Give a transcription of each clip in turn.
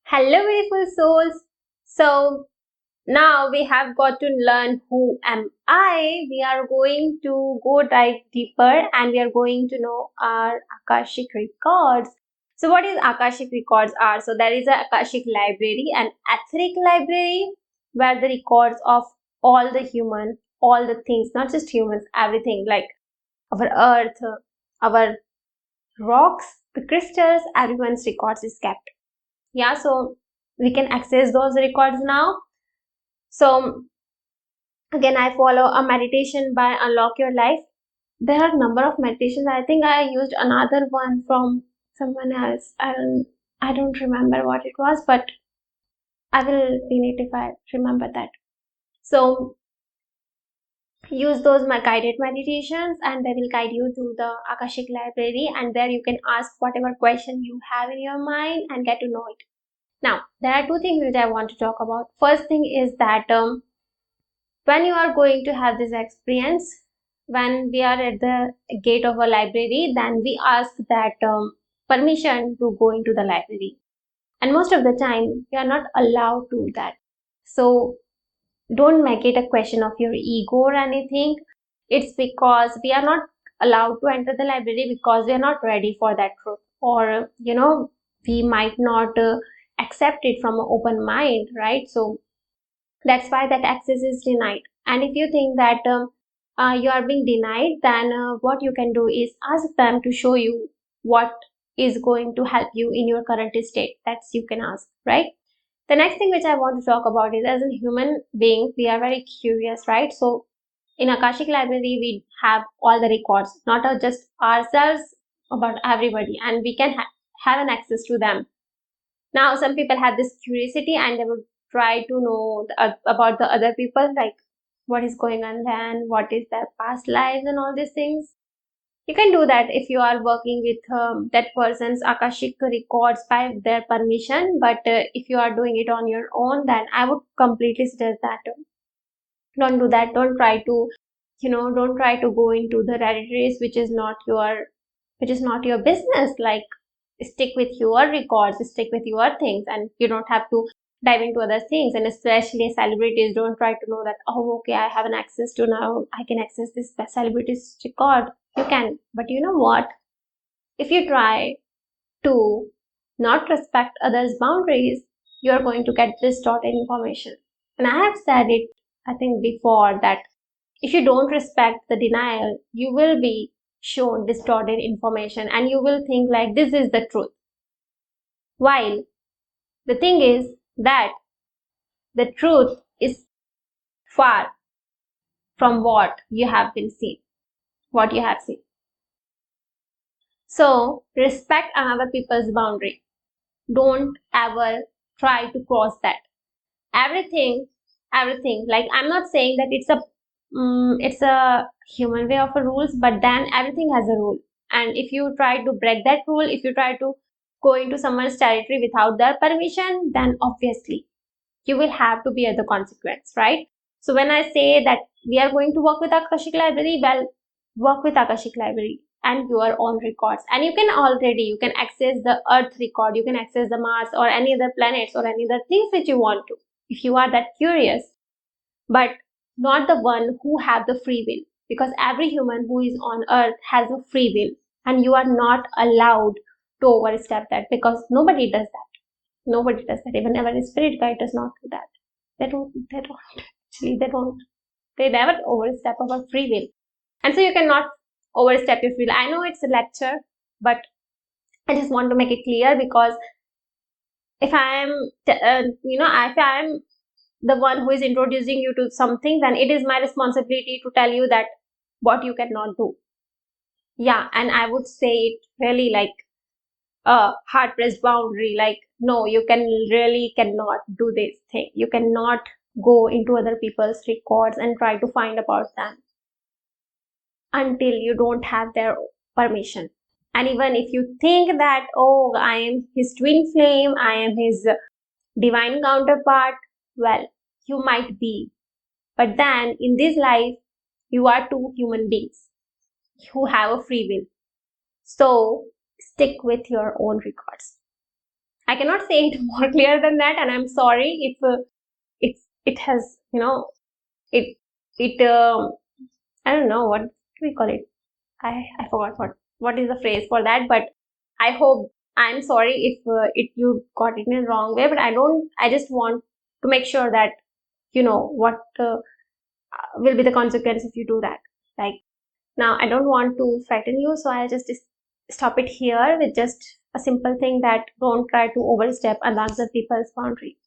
Hello, beautiful souls. So now we have got to learn who am I. We are going to go dive deeper and we are going to know our Akashic records. So what is Akashic records are? So there is a Akashic library, an etheric library where the records of all the human, all the things, not just humans, everything like our earth, our rocks, the crystals, everyone's records is kept. Yeah, so we can access those records now. So again, I follow a meditation by Unlock Your Life. There are a number of meditations. I think I used another one from someone else. I don't remember what it was, but I will pin it if I remember that. So use those my guided meditations and they will guide you to the Akashic Library, and there you can ask whatever question you have in your mind and get to know it. Now, there are two things which I want to talk about. First thing is that when you are going to have this experience, when we are at the gate of a library, then we ask that permission to go into the library. And most of the time, we are not allowed to do that. So don't make it a question of your ego or anything. It's because we are not allowed to enter the library because we are not ready for that truth. Or, we might not accept it from an open mind, right? So that's why that access is denied. And if you think that you are being denied, then what you can do is ask them to show you what is going to help you in your current state. That's you can ask, right? The next thing which I want to talk about is, as a human being, we are very curious, right? So in Akashic Library, we have all the records, not just ourselves, about everybody, and we can have an access to them. Now, some people have this curiosity and they would try to know about the other people, like what is going on then, what is their past lives, and all these things. You can do that if you are working with that person's Akashic records by their permission. But if you are doing it on your own, then I would completely suggest that don't do that. Don't try to, don't try to go into the rabbit race, which is not your business. Like, stick with your records, stick with your things, and you don't have to dive into other things. And especially celebrities, don't try to know that, oh, okay, I have an access to, now I can access this celebrity's record. You can, but you know what, if you try to not respect others' boundaries, you're going to get distorted information. And I have said it, I think, before, that if you don't respect the denial, you will be shown distorted information and you will think like this is the truth. While the thing is that the truth is far from what you have seen. So respect another people's boundary. Don't ever try to cross that. Everything, like, I'm not saying that it's a human way of a rules, but then everything has a rule. And if you try to break that rule, if you try to go into someone's territory without their permission, then obviously you will have to bear the consequence, right? So when I say that we are going to work with Akashic Library, well, work with Akashic Library and your own records. And you can access the Earth record, you can access the Mars or any other planets or any other things that you want to, if you are that curious, but not the one who have the free will. Because every human who is on Earth has a free will, and you are not allowed to overstep that, because nobody does that. Nobody does that. Even our spirit guide does not do that. They never overstep our free will. And so you cannot overstep your free will. I know it's a lecture, but I just want to make it clear, because if I am, if I am the one who is introducing you to something, then it is my responsibility to tell you that what you cannot do. Yeah, and I would say it really like a hard pressed boundary, like, no, you cannot do this thing. You cannot go into other people's records and try to find about them until you don't have their permission. And even if you think that, oh, I am his twin flame, I am his divine counterpart, well, you might be. But then in this life, you are two human beings who have a free will. So stick with your own records. I cannot say it more clear than that, and I'm sorry if it has, it it I don't know what do we call it. I forgot what is the phrase for that, but I hope, I'm sorry if it you got it in a wrong way, but I just want to make sure that you know what will be the consequence if you do that. Like, now I don't want to frighten you, so I'll just stop it here with just a simple thing that don't try to overstep another people's boundary.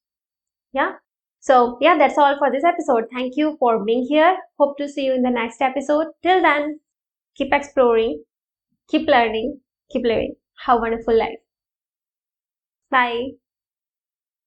Yeah. So yeah, that's all for this episode. Thank you for being here. Hope to see you in the next episode. Till then, keep exploring, keep learning, keep living. Have a wonderful life. Bye.